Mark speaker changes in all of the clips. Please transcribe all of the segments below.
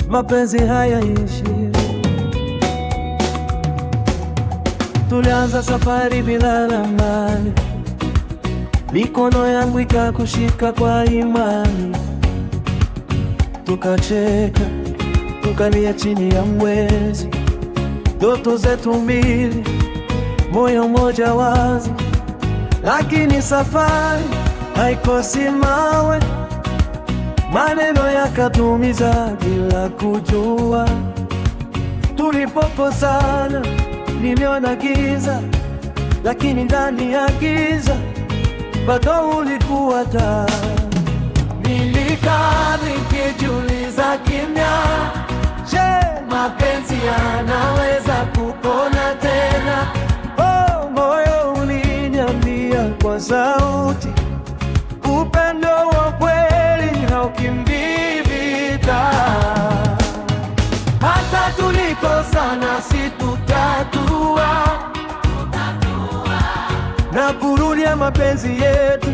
Speaker 1: Mapenzi hayaishi. Tulianza safari bila ramani, mikono yangu ikakushika kwa imani. Tukacheka, tukalia chini ya mwezi, ndoto zetu mbili, moyo mmoja wazi. Lakini safari haikosi mawe, maneno yakatumiza bila kujua. Tulipokosana niliona giza, lakini ndani ya giza bado ulikuwa taa. Nilikaa nikijiuliza kimya, je, mapenzi yanaweza kupona tena? Oh, moyo uliniambia kwa sauti, upendo wa kweli haukimbii vita. Hata tulikosana situtatua, na kurudia mapenzi yetu.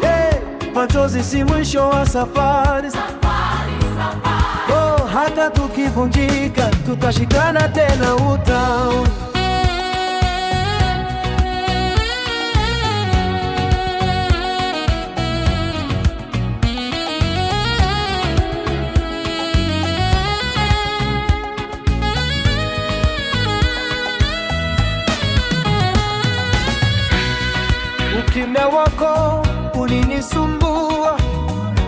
Speaker 1: Hey, machozi si mwisho wa safari. Oh, hata tukivunjika tutashikana tena utaona. Ukimya wako ulinisumbua,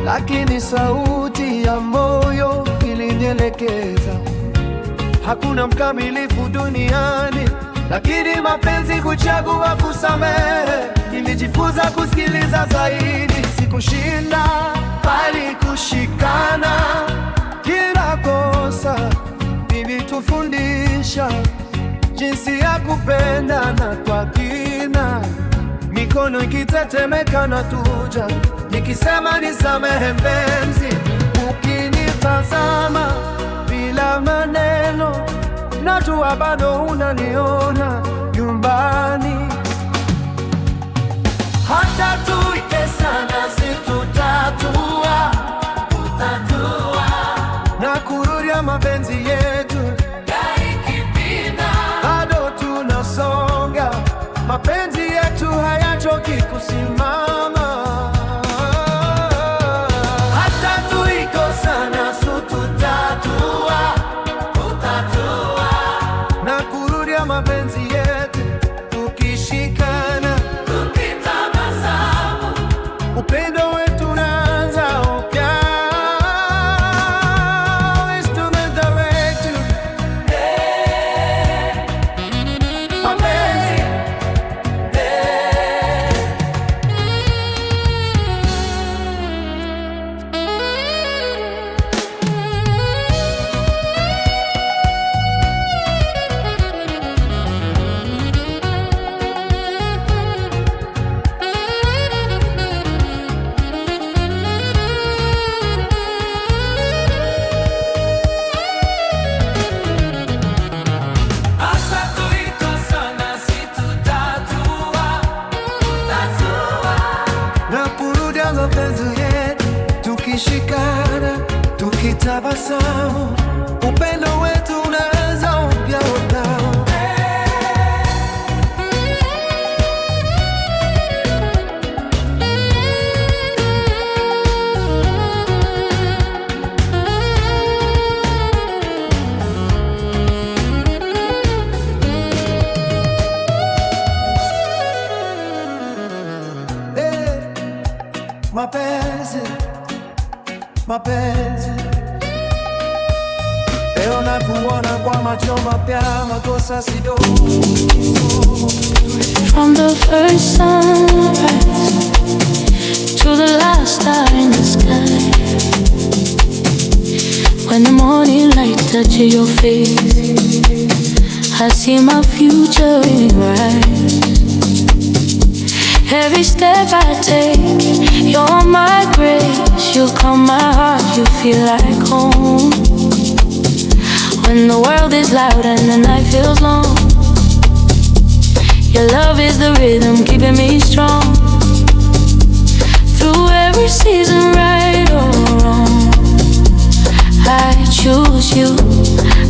Speaker 1: lakini sauti ya moyo ilinielekeza. Hakuna mkamilifu duniani, lakini mapenzi huchagua kusamehe. Nilijifunza kusikiliza zaidi, sikushinda bali kushikana. Kila kosa lilitufundisha jinsi ya kupendana kwa kina. Mikono ikitetemeka na tuja, nikisema nisamehe mpenzi. Ukinitazama bila maneno, najua bado unaniona nyumbani. Hata tuikesana situtatua, na kurudia mapenzi yetu bado tunasonga. Mapenzi yetu hayachoki kusimama. Hata tuikosana situtatua, na kurudia mapenzi yetu tukishikana, tukitabasamu. Upendo wetu unaanza upya. Mapenzi yetu tukishikana, tukitabasamu. Upendo wetu unaanza upya utao. Mapenzi, mapenzi, leo nakuona kwa macho mapya, makosa sidogo.
Speaker 2: From the first sunrise to the last star in the sky, when the morning light touches your face, I see my future in your eyes. Every step I take, you're my grace. You calm my heart, you feel feel like home. When the world is loud and the night feels long, your love is the rhythm keeping me strong. Through every season, right or wrong, I choose you,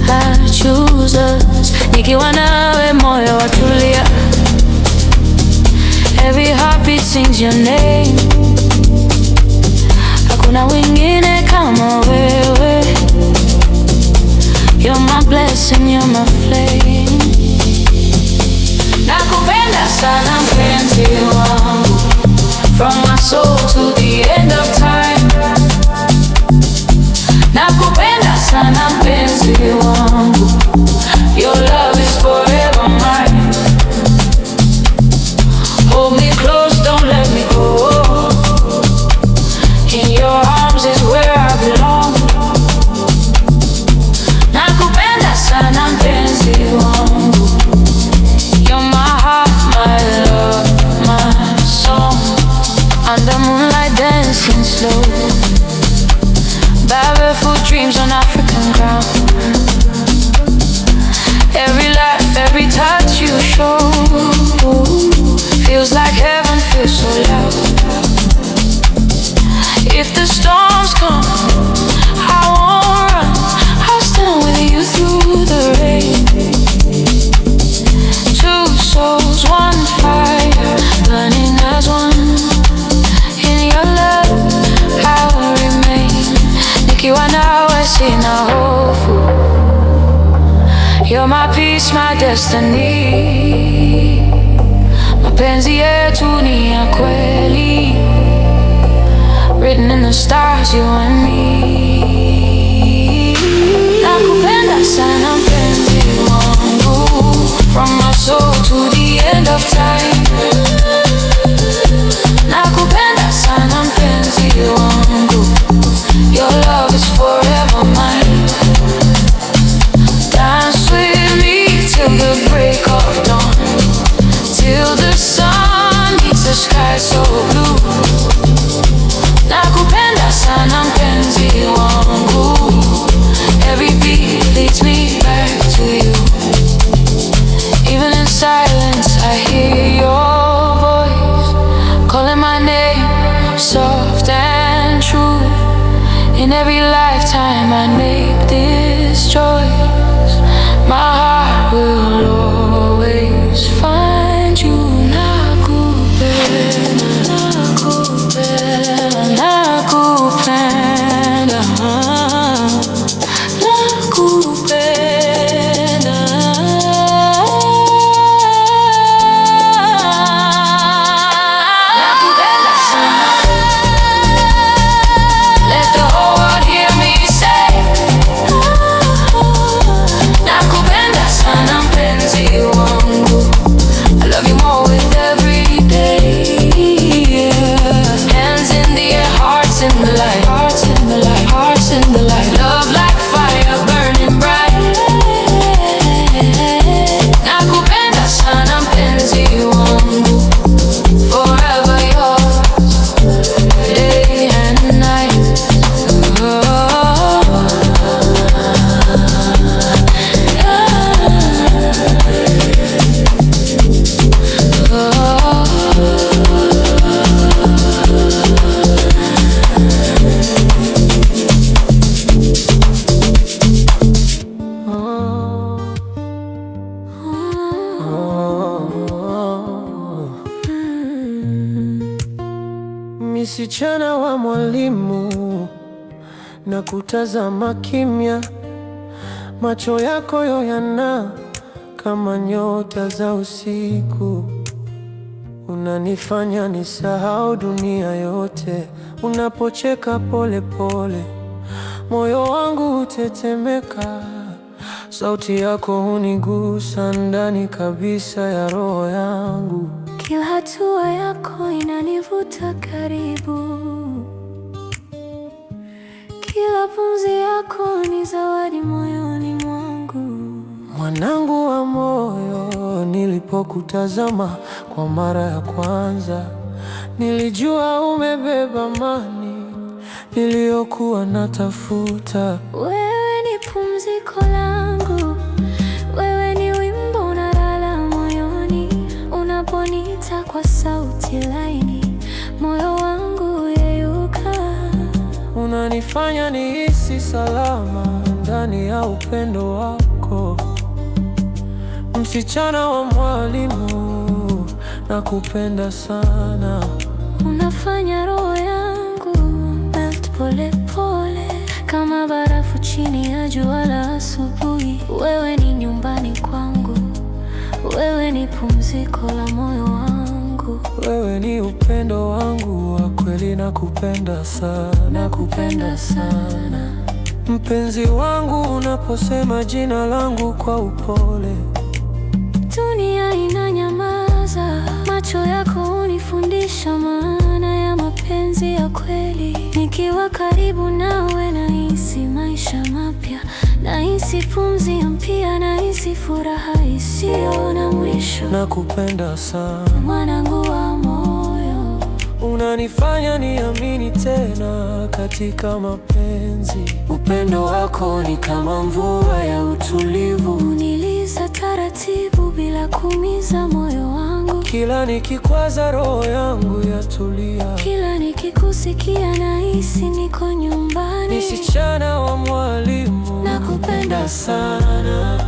Speaker 2: I choose us. Nikiwa nawe moyo watulia. Every heartbeat sings your name. Hakuna wengine kama wewe. You're my blessing, you're my flame. Nakupenda sana mpenzi wangu, from my soul to the end of time. Nakupenda sana mpenzi wangu, your love is forever mine. Hold me close, don't let me go. In your arms is where I belong. Nakupenda sana mpenzi wangu, you're my heart, my love, my song. Under moonlight dancing slow, barefoot dreams on African ground. Every laugh, every touch you show, feels like heaven, feels so loud. If the storms come, I won't run, I'll stand with you through the rain. Two souls, one fire, burning as one. In your love, I will remain. Nikiwa nawe sina hofu. You're my peace, my destiny. Mapenzi yetu ni ya kweli, written in the stars, you and me. Nakupenda sana mpenzi wangu, from my soul to the end of time. Nakupenda sana mpenzi wangu, your love is forever mine. Dance with me till the break of dawn, till the sun meets the sky so blue. Nakupenda sana mpenzi wangu, every beat leads me back to you. Even in silence I hear your voice, calling my name, soft and true. In every lifetime I make this choice, my heart will always find you. Nakupenda, nakupenda, nakupenda, nakupenda. Nakupenda sana. Let the whole world hear me say, nakupenda sana mpenzi wangu. I love you more with every day. Hands in the air, hearts in the light, hearts in the light, hearts in the light. Love like fire burning bright. Nakupenda sana mpenzi wangu, forever yours, day and night.
Speaker 1: Msichana wa mwalimu na kutazama kimya, macho yako yoyana kama nyota za usiku. Unanifanya nisahau dunia yote, unapocheka pole pole, moyo wangu hutetemeka. Sauti yako hunigusa ndani kabisa ya roho yangu.
Speaker 2: Kila hatua yako inanivuta karibu, kila pumzi yako ni zawadi moyoni mwangu.
Speaker 1: Mwanangu wa moyo, nilipokutazama kwa mara ya kwanza, nilijua umebeba amani niliyokuwa natafuta.
Speaker 2: Wewe ni pumziko langu, wewe ni wimbo unalala moyoni. Unaponita kwa sauti laini, moyo wangu yeyuka.
Speaker 1: Unanifanya nihisi salama ndani ya upendo wako. Msichana wa mwalimu, nakupenda sana.
Speaker 2: Unafanya roho yangu melt pole pole, kama barafu chini ya jua la asubuhi. Wewe ni nyumbani kwangu, wewe ni pumziko la moyo wangu.
Speaker 1: Wewe ni upendo wangu wa kweli, nakupenda sana, nakupenda sana. Mpenzi wangu, unaposema jina langu kwa upole,
Speaker 2: dunia inanyamaza. Macho yako hunifundisha maana ya mapenzi ya kweli. Nikiwa karibu nawe nahisi maisha mapya, nahisi pumzi mpya, nahisi furaha isiyo na mwisho.
Speaker 1: nakupenda sana
Speaker 2: Mwanangu wa moyo,
Speaker 1: unanifanya niamini tena katika mapenzi. Upendo wako ni kama mvua ya utulivu,
Speaker 2: uniliza taratibu bila kuumiza moyo wangu.
Speaker 1: kila nikikwaza roho yangu yatulia.
Speaker 2: Kila nikikusikia nahisi niko nyumbani.
Speaker 1: Msichana wa mwalimu,
Speaker 2: nakupenda
Speaker 1: sana.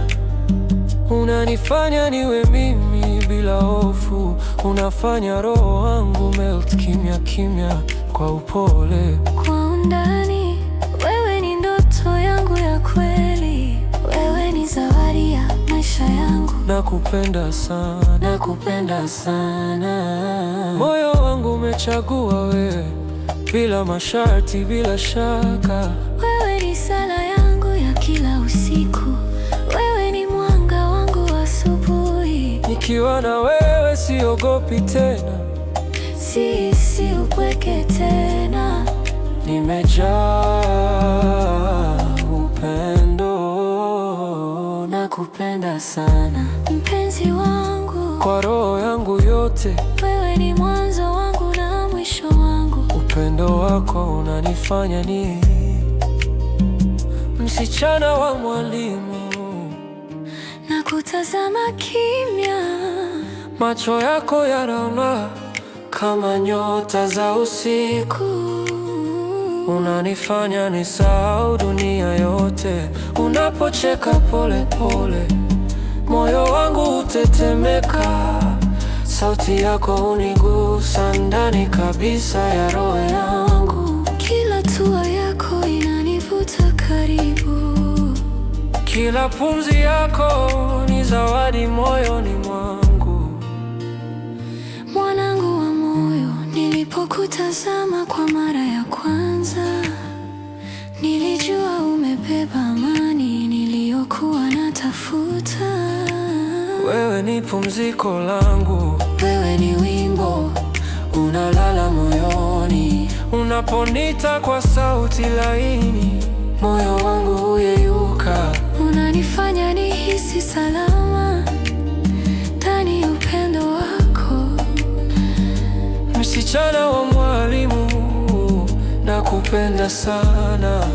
Speaker 1: Unanifanya niwe mimi bila hofu. Unafanya roho wangu melt kimya kimya kwa upole.
Speaker 2: Kwa undani, wewe ni ndoto yangu ya kweli. Wewe ni zawadi ya maisha yangu.
Speaker 1: Nakupenda sana,
Speaker 2: Nakupenda sana.
Speaker 1: moyo wangu umechagua wewe, bila masharti, bila shaka.
Speaker 2: Wewe ni sala yangu ya kila usiku. Wewe ni mwanga wangu wa asubuhi.
Speaker 1: Nikiwa na wewe siogopi tena,
Speaker 2: Si upweke tena.
Speaker 1: nimejaa upendo.
Speaker 2: Nakupenda sana mpenzi wangu,
Speaker 1: Kwa roho yangu yote,
Speaker 2: wewe ni mwanzo wangu na mwisho wangu.
Speaker 1: upendo wako unanifanya ni msichana wa mwalimu.
Speaker 2: Nakutazama kimya,
Speaker 1: Macho yako yanang'aa kama nyota za usiku. Unanifanya nisahau dunia yote. Unapocheka pole pole, moyo wangu hutetemeka. Sauti yako hunigusa ndani kabisa ya roho yangu.
Speaker 2: kila hatua yako inanivuta karibu.
Speaker 1: Kila pumzi yako ni zawadi moyoni mwangu.
Speaker 2: Mwanangu wa moyo, nilipokutazama kwa mara ya kwanza, nilijua umebeba amani niliyokuwa natafuta.
Speaker 1: Wewe ni pumziko langu,
Speaker 2: Wewe ni wimbo
Speaker 1: unalala moyoni. Unaponita kwa sauti laini, moyo wangu huyeyuka.
Speaker 2: unanifanya nihisi salama ndani ya upendo wako.
Speaker 1: Msichana wa mwalimu, nakupenda sana.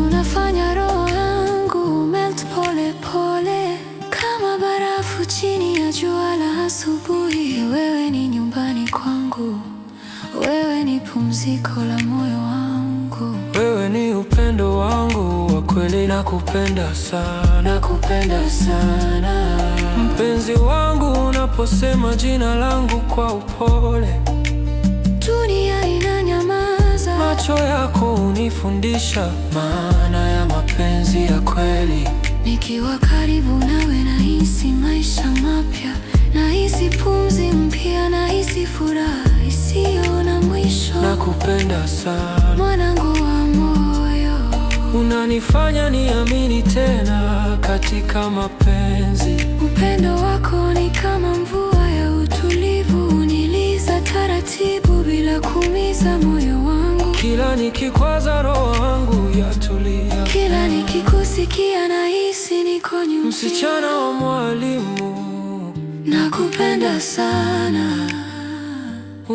Speaker 2: Unafanya roho yangu melt pole pole, kama barafu chini ya jua la asubuhi. Wewe ni nyumbani kwangu, wewe ni pumziko la moyo wangu.
Speaker 1: Wewe ni upendo wangu wa kweli, nakupenda sana.
Speaker 2: Nakupenda sana.
Speaker 1: Mpenzi wangu, unaposema jina langu kwa upole,
Speaker 2: Dunia inanyamaza.
Speaker 1: macho yako hunifundisha maana ya mapenzi ya kweli.
Speaker 2: Nikiwa karibu nawe nahisi maisha mapya, nahisi pumzi mpya, nahisi furaha isiyo na mwisho.
Speaker 1: Nakupenda sana,
Speaker 2: Mwanangu wa moyo,
Speaker 1: unanifanya niamini tena katika mapenzi.
Speaker 2: upendo wako ni kama mvua ya utulivu, uniliza taratibu bila kuumiza moyo wangu.
Speaker 1: Kila nikikwaza roho yangu yatulia.
Speaker 2: Kila nikikusikia nahisi niko nyumbani.
Speaker 1: Msichana wa mwalimu,
Speaker 2: nakupenda sana.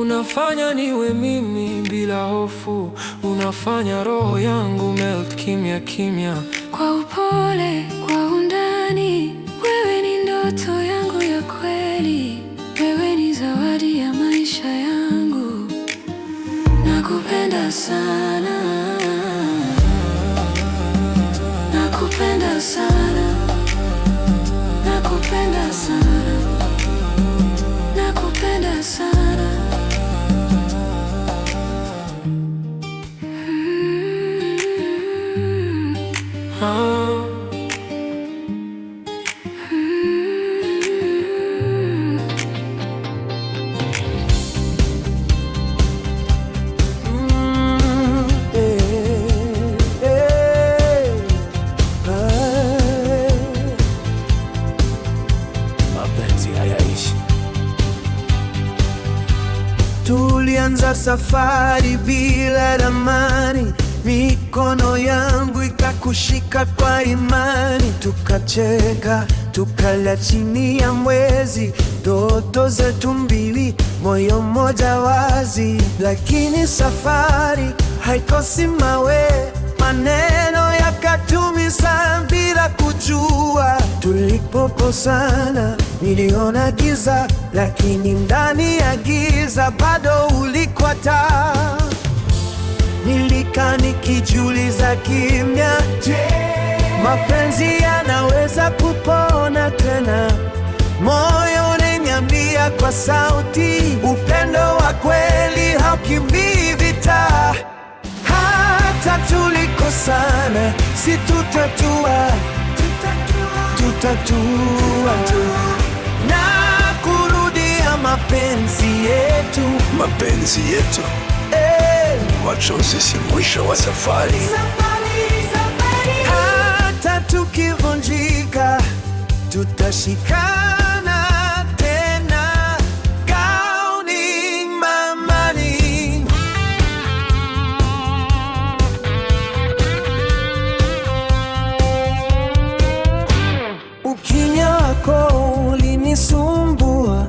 Speaker 1: unafanya niwe mimi bila hofu, unafanya roho yangu melt kimya kimya.
Speaker 2: Kwa upole, kwa undani, wewe ni ndoto yangu ya kweli, wewe ni zawadi ya maisha yangu. Nakupenda sana, nakupenda sana, nakupenda sana, nakupenda sana.
Speaker 1: Mapenzi hayaishi.
Speaker 3: Tulianza safari bila ramani, mikono yangu ikakushika kwa imani, tukacheka tukala chini ya mwezi, ndoto zetu mbili, moyo mmoja wazi. Lakini safari haikosi mawe, maneno yakatumiza bila kujua. Tulipokosana niliona giza, lakini ndani ya giza bado ulikuwa taa. Nilikaa nikijiuliza kimya, je, mapenzi yanaweza kupona tena? Moyo unaniambia kwa sauti, upendo wa kweli haukimbii vita. Hata tulikosana, si tutatua, tutatua tu na kurudia mapenzi yetu,
Speaker 4: mapenzi yetu. Machozi si mwisho wa safari.
Speaker 3: Hata tukivunjika, tutashikana tena. Gauni mamani, ukimya wako ulinisumbua,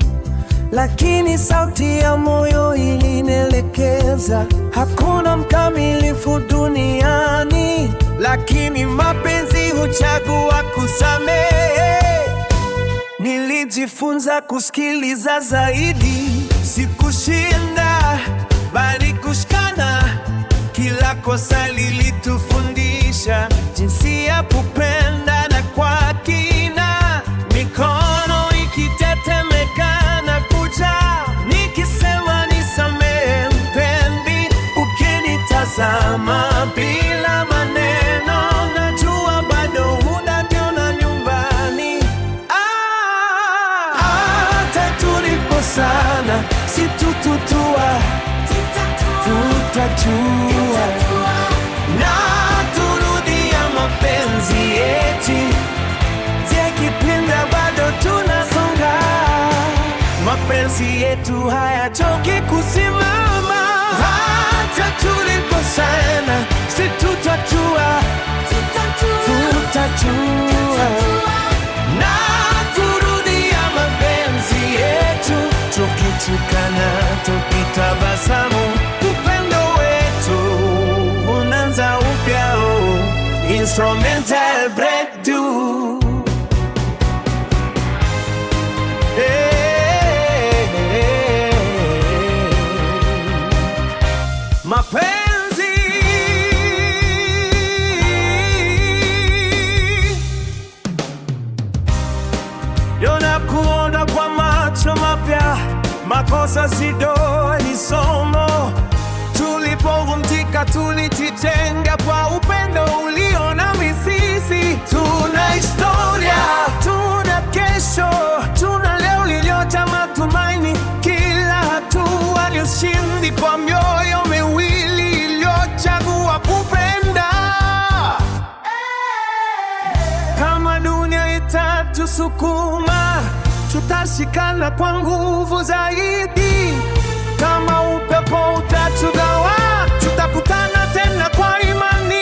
Speaker 3: lakini sauti ya moyo ilinielekeza. Hakuna mkamilifu duniani, lakini mapenzi huchagua kusamehe. Nilijifunza kusikiliza zaidi, sikushinda bali kushikana. Kila kosa lilitufundisha jinsi ya kupenda na kwa kina. Mikono ikitetemeka na kuja, nikisema nisamehe mpenzi, ukinitazama bila maneno, najua bado unaniona nyumbani. Hata tuliposana, si tutatua, tutatua na turudia mapenzi yetu. Tekipinda bado tunasonga, mapenzi yetu hayachoki kusimama. Hata tulikosana, si tutatua, tutatua na turudia mapenzi yetu. Tukichekana, tukitabasamu, upendo wetu unaanza upya. Instrumental breakthrough. Mapenzi yonakuona kwa macho mapya, makosa si doa, ni somo. Tulipovunjika tulijijenga kwa upendo ulio na mizizi. Tuna historia, tuna kesho, tuna leo lililojaa matumaini. Kila hatua ni ushindi kwa mioyo miwili iliyochagua kupenda. Kama dunia itatusukuma, tutashikana kwa nguvu zaidi. Kama upepo utatugawa, tutakutana tena kwa imani.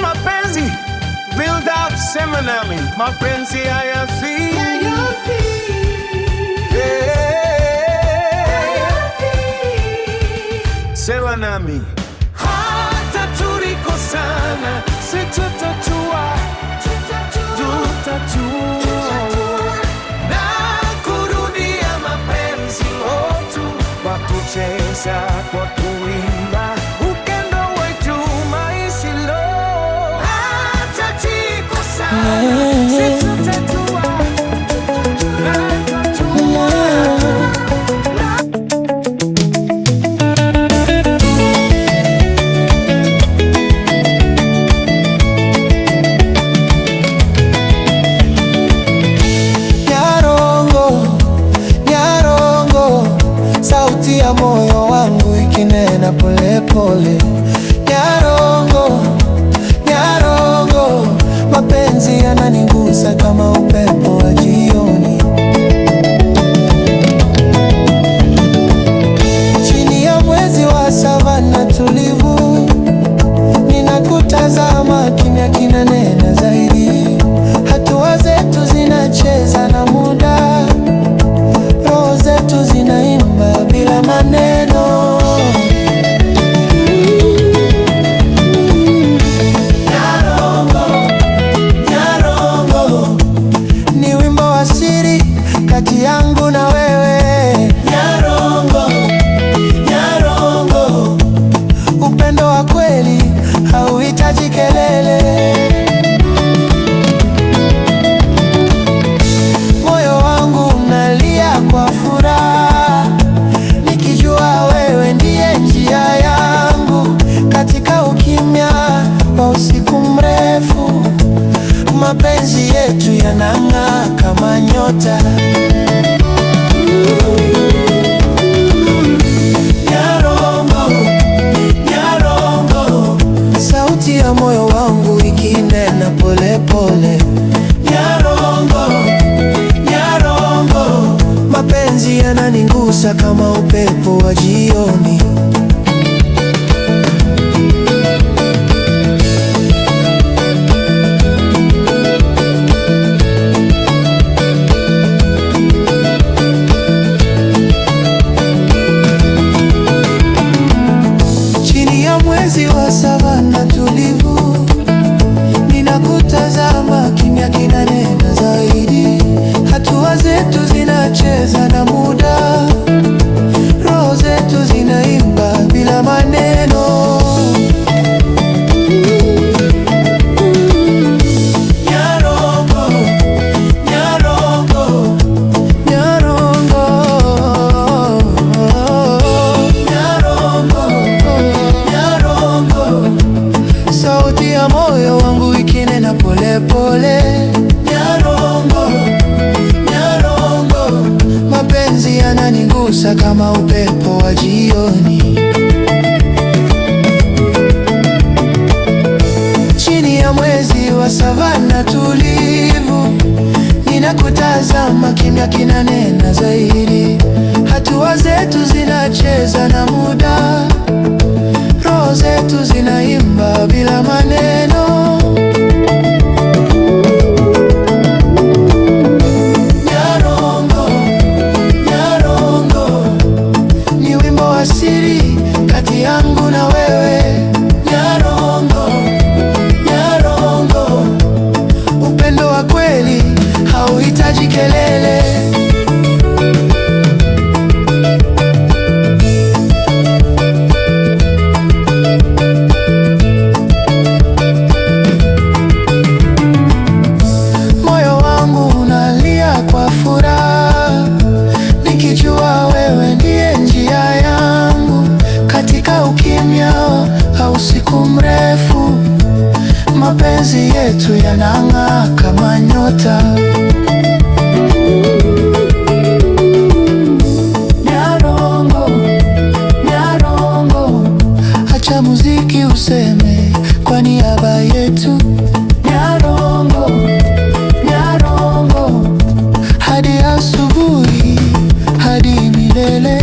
Speaker 3: Mapenzi build up, sema nami, mapenzi hayafi. sema nami. Hata tulikosana, si tutatua na kurudia mapenzi yetu, kwa kucheza, kwa kuimba upendo wetu maisilo. Hata tulikosana, si tutatua
Speaker 5: ya moyo wangu ikinena pole pole. Nyarongo, Nyarongo, mapenzi yananigusa kama upepo wa jioni. Chini ya mwezi wa savana tulivu, ninakutazama, kimya kinanena zaidi. Hatua zetu zinacheza na muda, roho zetu zinaimba bila maneno. Nyarongo, Nyarongo, ni wimbo wa siri kati yangu na wewe. Nyarongo, Nyarongo, upendo wa kweli hauhitaji kelele. Moyo wangu unalia kwa furaha, nikijua wewe ndiye njia yangu katika ukimya wa usiku mrefu. Mapenzi yetu yanang'aa kama nyota. Nyarongo, Nyarongo, sauti ya moyo wangu ikinena pole pole. Nyarongo, Nyarongo, mapenzi yananigusa kama upepo wa jioni. Chini ya mwezi wa savana tulivu, ninakutazama, kimya kinanena zaidi. Hatua zetu zinacheza na muda, roho zetu zinaimba bila maneno. Nyarongo, Nyarongo, Nyarongo, Nyarongo, Nyarongo, sauti ya moyo wangu ikinena pole pole. Nyarongo, Nyarongo, mapenzi yananigusa kama upepo wa jioni. Chini ya mwezi wa savana tulivu, ninakutazama, kimya kinanena zaidi. Hatua zetu zinacheza na muda, roho zetu zinaimba bila maneno. Nyarongo, Nyarongo, ni wimbo wa siri kati yangu na wewe. Nyarongo, Nyarongo, upendo wa kweli hauhitaji kelele. Moyo wangu unalia kwa furaha, nikijua wewe ndiye njia yangu katika ukimya au usiku mrefu. Mapenzi yetu yanang'aa kama nyota. Nyarongo, Nyarongo, acha muziki useme kwa niaba yetu. Nyarongo, Nyarongo, hadi asubuhi, hadi milele.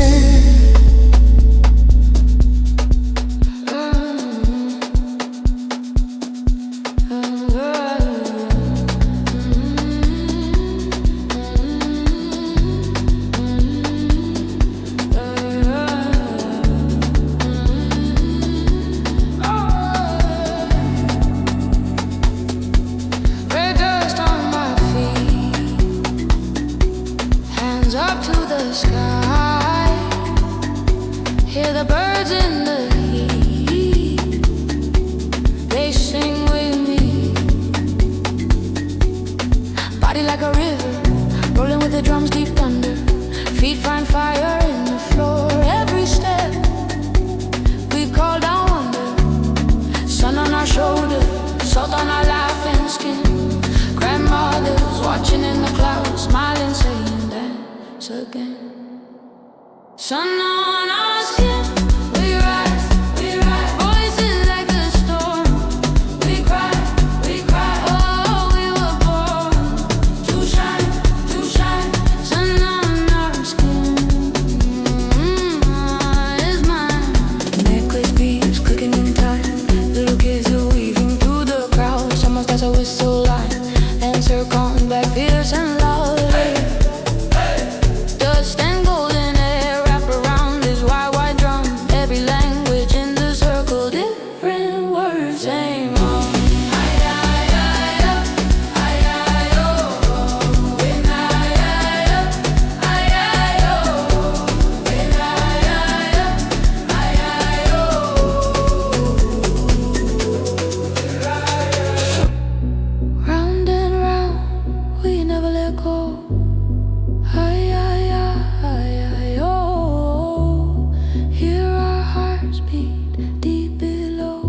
Speaker 2: Hear the birds in the heat, they sing with me. Body like a river, rolling with the drums deep thunder. Feet find fire in the floor. Every step we call down wonder. Sun on our shoulders, salt on our laughing skin. Grandmothers watching in the clouds, smiling, saying dance again. Sun on our skin, we rise, voices like the storm. We cry, oh, we were born to shine, sun on our skin. Is mine. Necklace beads clicking in time. Little kids are weaving through the crowd. Someone's got a whistle line, answer calling back fierce and loud. Dust and golden hair wrap around this wide drum. Every language in the circle, different words, same old. Round and round, we never let go. Oh, hear our hearts beat deep below.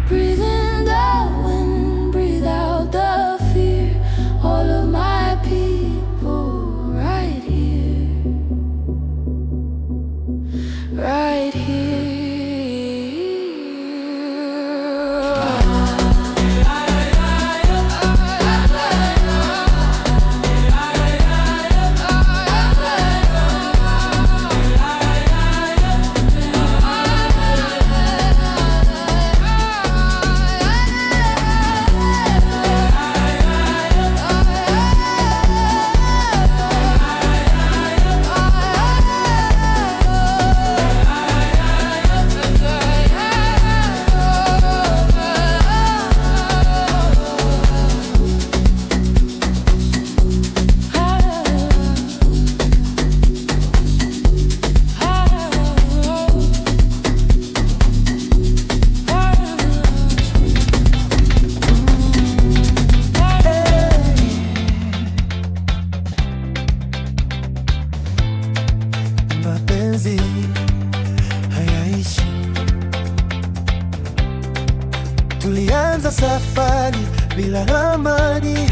Speaker 2: Breathe in the wind, breathe out the fear. All of my people right here, right here.
Speaker 5: Mapenzi hayaishi. Tulianza safari bila ramani,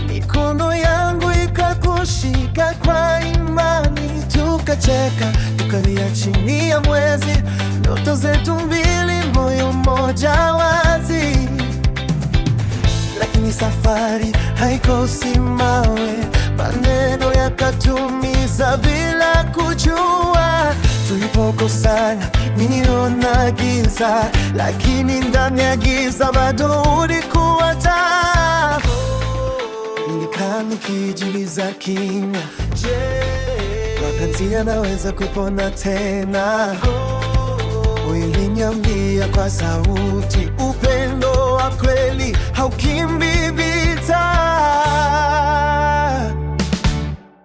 Speaker 5: mikono yangu ikakushika kwa imani. Tukacheka, tukalia chini ya mwezi, ndoto zetu mbili, moyo mmoja wazi. Lakini safari haikosi mawe, maneno yakatumiza bila kujua. Tulipokosana niliona giza, lakini ndani ya giza bado ulikuwa taa. Nilikaa nikijiuliza kimya, je, mapenzi yanaweza kupona tena? Uliniambia kwa sauti, upendo wa kweli haukimbi vita.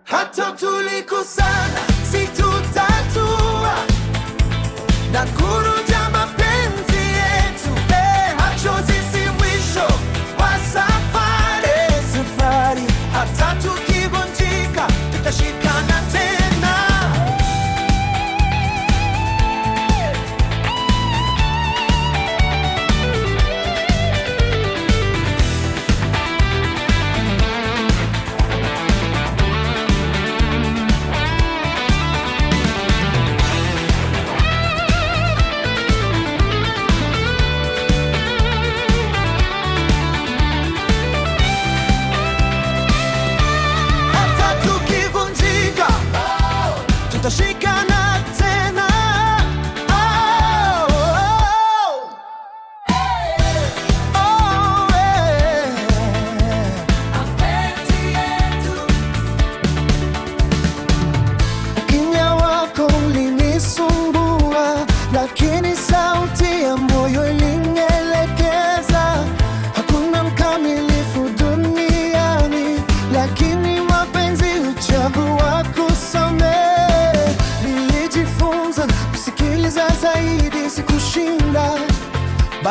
Speaker 5: Hata tulikosana, si tutatua na kurunja mapenzi yetu. Machozi si mwisho wa safari. Hata tukivunjika, tutashikana tena. Tutashikana tena. Kimya wako ulinisumbua, lakini sauti ya moyo ilinielekeza. Hakuna mkamilifu duniani, lakini mapenzi huchagua.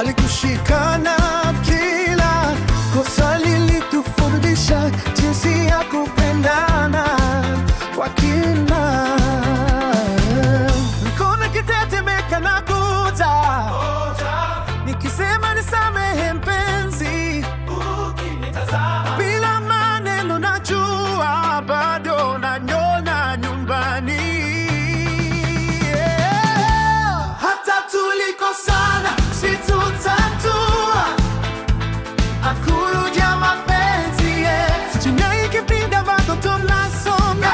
Speaker 5: bali kushikana. Kila kosa lilitufundisha jinsi ya kupendana kwa kina. Mikono ikitetemeka na kuja, nikisema nisamehe mpenzi, bila maneno najua bado nanyona nyumbani. Hata tulikosana situtatua, akurudia mapenzi yetu. Dunia ikipinda bado tunasonga,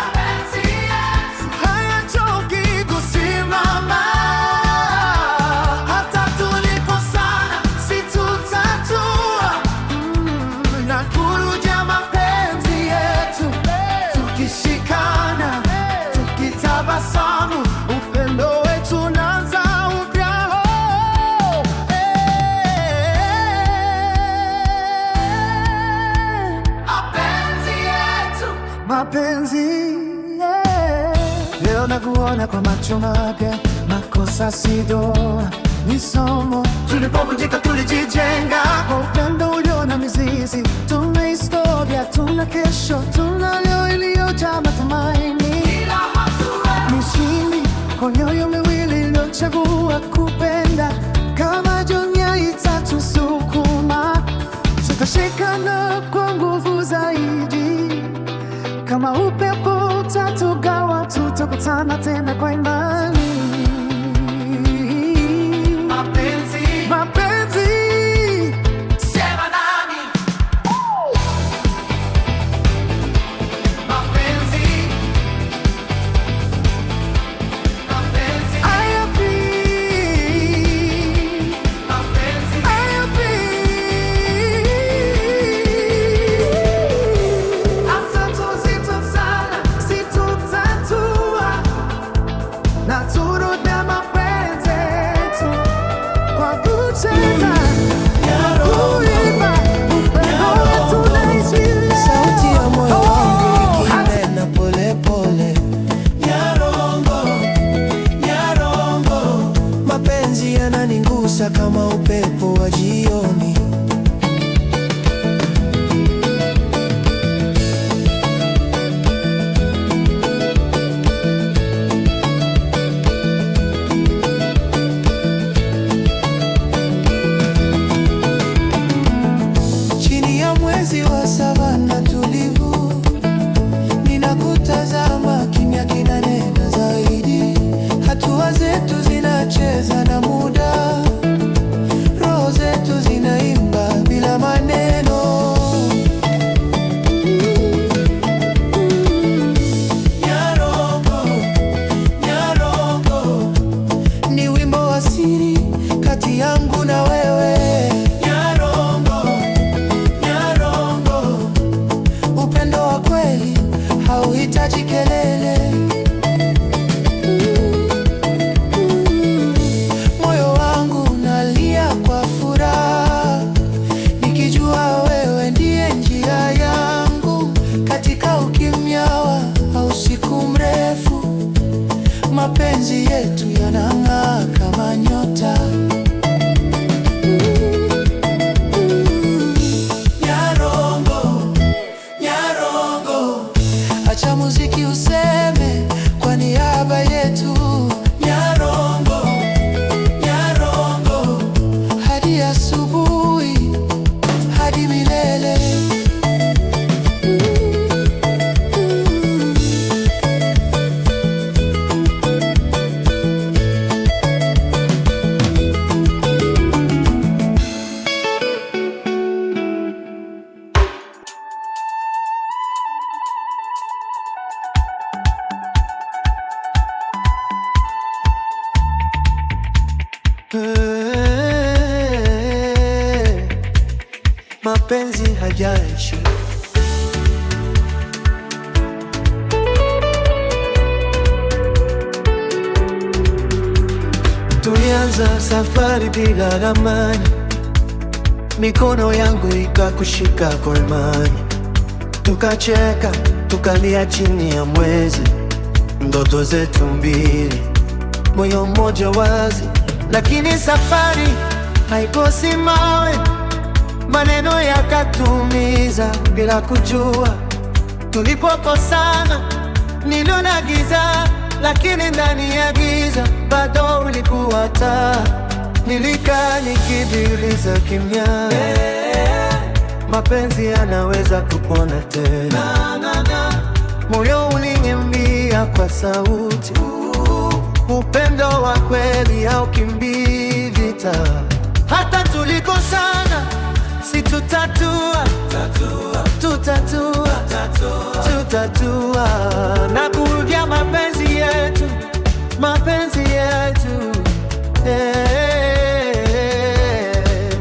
Speaker 5: hayachoki kusimama. Hata tulikosana situtatua, nakurudia mapenzi yetu. Tukishikana, tukitabasamu, upendo wetu unaanza upya. Mapenzi, leo nakuona kwa macho mapya. Makosa si doa, ni somo. Tulipovunjika tulijijenga kwa upendo ulio na mizizi. Tuna historia, tuna kesho, tuna leo iliyojaa matumaini. Mishindi kwa mioyo miwili iliyochagua kupenda. Kama dunia itatusukuma, tutashikana kwa nguvu zaidi. Kama upepo utatugawa, tutakutana tena kwa imani. Mapenzi, mapenzi, sema nami. Mapenzi, mapenzi, IAP. Mapenzi, IAP. Na turudia mapenzi yetu kwa kucheza na kuimba upendo wetu naishi leo.
Speaker 1: Sauti ya moyo wangu ikinena pole pole, Nyarongo, Nyarongo. Mapenzi yananigusa kama upepo wa jioni. Chini ya mwezi wa savana tulivu, ninakutazama, kimya kinanena zaidi. Hatua zetu zinacheza na muda, roho zetu zinaimba bila maneno. Nyarongo, Nyarongo, ni wimbo wa siri kati yangu na wewe. Nyarongo, Nyarongo, upendo wa kweli hauhitaji kelele. Moyo wangu unalia kwa furaha, nikijua wewe ndiye njia yangu. Katika ukimya wa usiku mrefu, mapenzi yetu yanang'aa kama nyota. Nyarongo, Nyarongo, acha muziki useme kwa niaba yetu. Nyarongo, Nyarongo, hadi asubuhi, hadi milele. Mapenzi hajaishi. Tulianza safari bila ramani, mikono yangu ikakushika kwa imani. Tukacheka, tukalia chini ya mwezi, ndoto zetu mbili, moyo mmoja wazi. Lakini safari
Speaker 5: haikosi mawe, maneno yakatumiza bila kujua. Tulipokosana niliona giza, lakini ndani ya giza bado ulikuwa taa. Nilikaa nikijiuliza kimya, mapenzi yanaweza kupona tena? Moyo uliniambia kwa sauti, upendo wa kweli haukimbii vita. Hata tulikosana, si tutatua, tutatua na kurudia mapenzi yetu,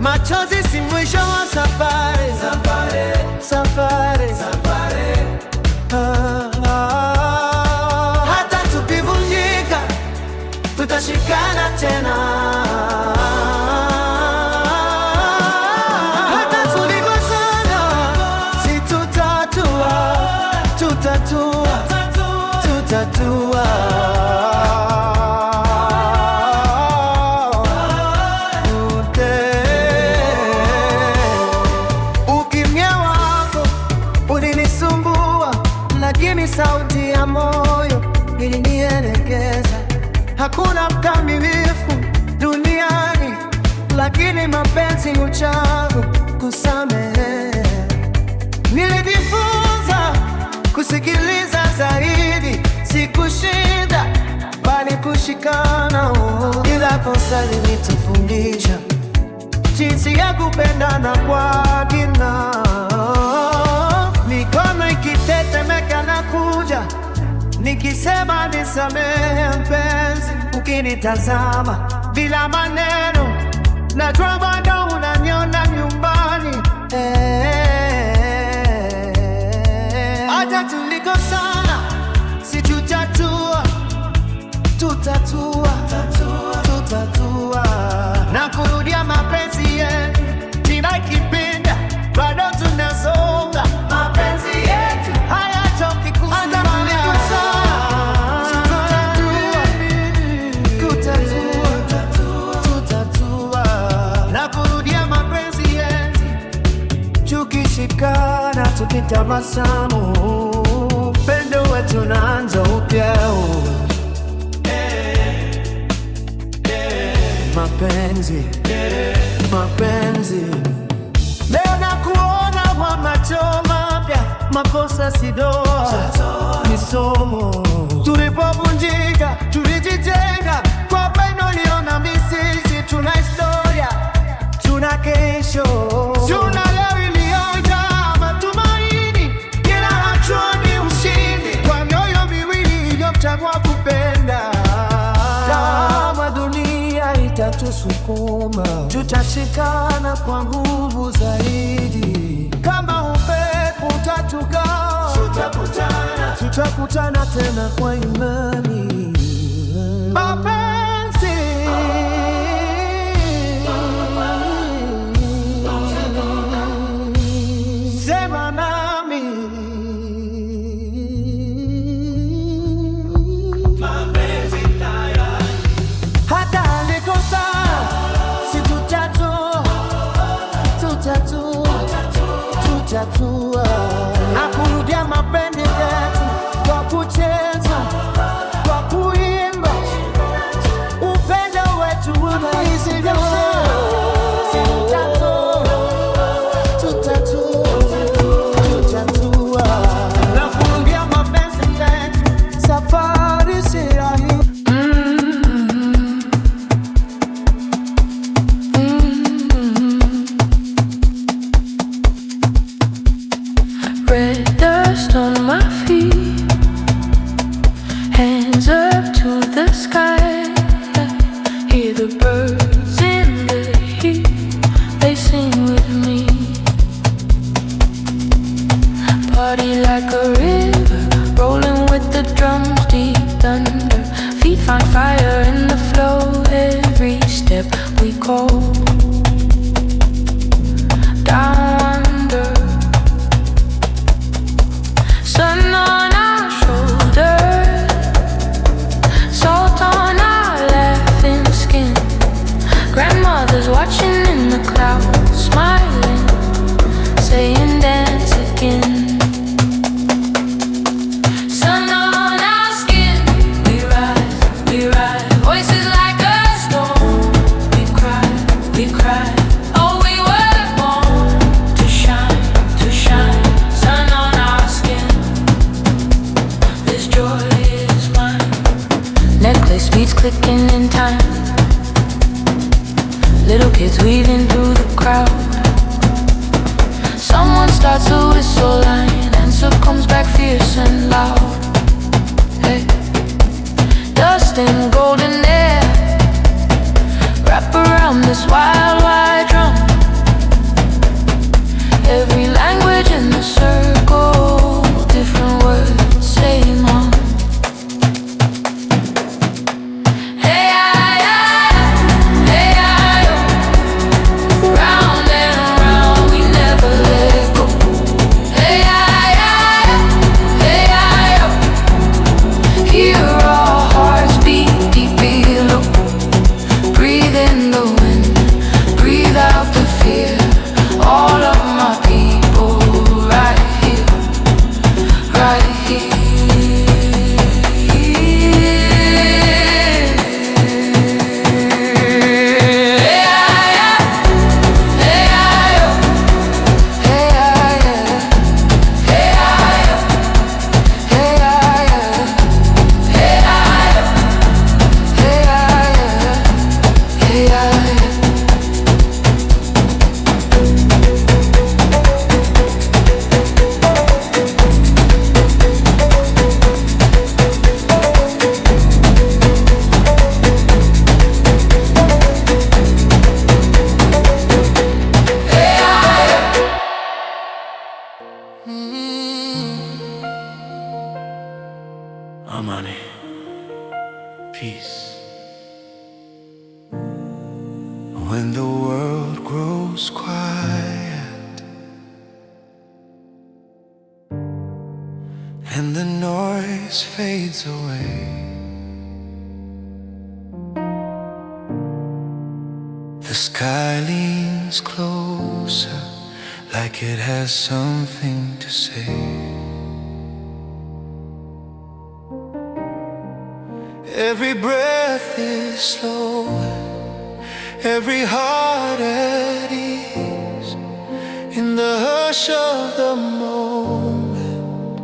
Speaker 5: Machozi si mwisho wa safari, Hata tukivunjika tutashikana tena. Hata tulikosana, si tutatua, Ukimya wako ulinisumbua, lakini sauti ya moyo ilinielekeza. Hakuna mkamilifu duniani, lakini mapenzi huchagua kusamehe. Nilijifunza kusikiliza zaidi, si kushinda bali kushikana. Ila kosa lilitufundisha jinsi ya kupendana kwa kina. Mikono ikitetemeka na kuja, nikisema nisamehe mpenzi. Ukinitazama bila maneno, najua bado unaniona nyumbani. Hata tulikosana, si tutatua, na kurudia mapenzi yetu. Ninakipenda bado tunasonga, mapenzi yetu hayatoki kusimama. Hata tulikosana, si tutatua, na kurudia mapenzi yetu. Tukishikana, tukitabasamu, upendo wetu unaanza upya. Mapenzi leo nakuona kwa macho mapya. Makosa si doa, ni somo. Tulipovunjika tulijijenga kwa pendo lilo na mizizi. Tuna historia, tuna kesho, tuna leo iliyojaa matumaini. Kila hatua ni ushindi kwa mioyo miwili iliyochagua kupenda. Kama dunia itatusukuma, tutashikana kwa nguvu zaidi. Kama upepo utatugaa, tutakutana tena kwa imani. Mapenzi sema nami, hata alikosa, si tutatua na kurudia mapenzi yetu kwa kucheza, kwa kuimba. Upendo wetu unahisi vyote, si tutatua na kurudia mapenzi yetu. Safari si rahisi.
Speaker 2: Red dust on my feet, hands up to the sky. Hear the birds in the heat, they sing with me. Party like a river, rolling with the drums, deep thunder. Feet find fire in the flow, every step we go down under. Sun on our shoulders, salt on our laughing skin. Grandmother's watching beats clicking in time. Little kids weaving through the crowd. Someone starts a whistle line, answer comes back fierce and loud. Hey. Dust and golden air wrap around this wild, wide drum. Every language in the circle, different words, same hum.
Speaker 1: Amani, peace.
Speaker 3: When the world grows quiet and the noise fades away, the sky leans closer like it has something to say. Every breath is slow, every heart at ease. In the hush of the moment,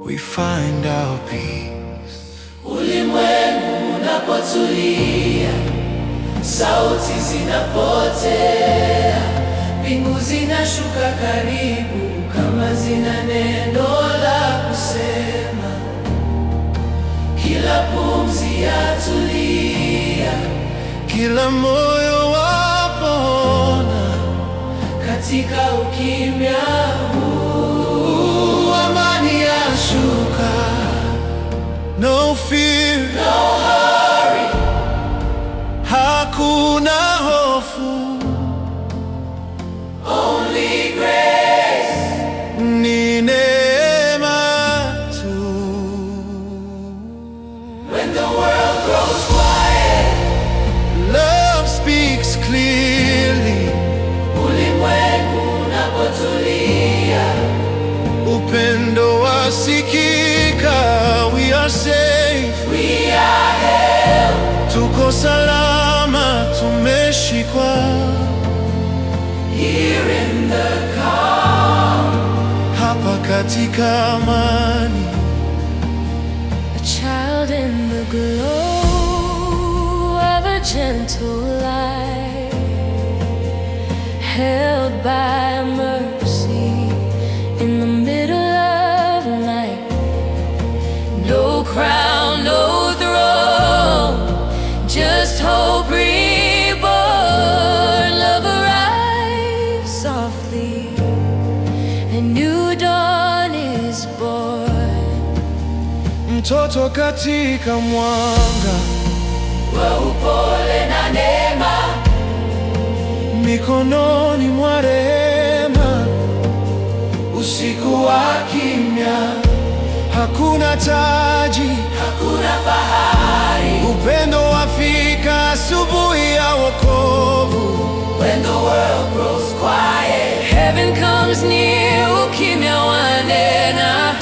Speaker 3: we find our peace.
Speaker 6: Ulimwengu unapotulia, sauti zinapotea, mbingu zinashuka karibu kama zina neno la kusema. Kila pumzi yatulia,
Speaker 3: kila moyo wapona
Speaker 6: katika ukimya huu.
Speaker 3: amani yashuka, no fear,
Speaker 6: No hurry,
Speaker 3: hakuna hofu,
Speaker 6: only grace.
Speaker 3: ni neema tu.
Speaker 6: When the world grows quiet,
Speaker 3: Love speaks clearly,
Speaker 6: ulimwengu unapotulia,
Speaker 3: upendo wasikika, we are safe,
Speaker 6: we are held.
Speaker 3: tuko salama, tumeshikwa
Speaker 6: Here in the calm,
Speaker 3: hapa katika amani.
Speaker 2: A child in the glow of a gentle light, held by mercy in the middle of the night. No crown, no throne, just hope reborn. Love arrives softly, a new dawn is born.
Speaker 3: Mtoto katika mwanga,
Speaker 6: wa upole na neema,
Speaker 3: mikononi mwa rehema. Usiku wa kimya, hakuna taji,
Speaker 6: hakuna fahari.
Speaker 3: upendo wafika, asubuhi ya wokovu.
Speaker 6: When the world grows quiet,
Speaker 2: Heaven comes near, ukimya wanena.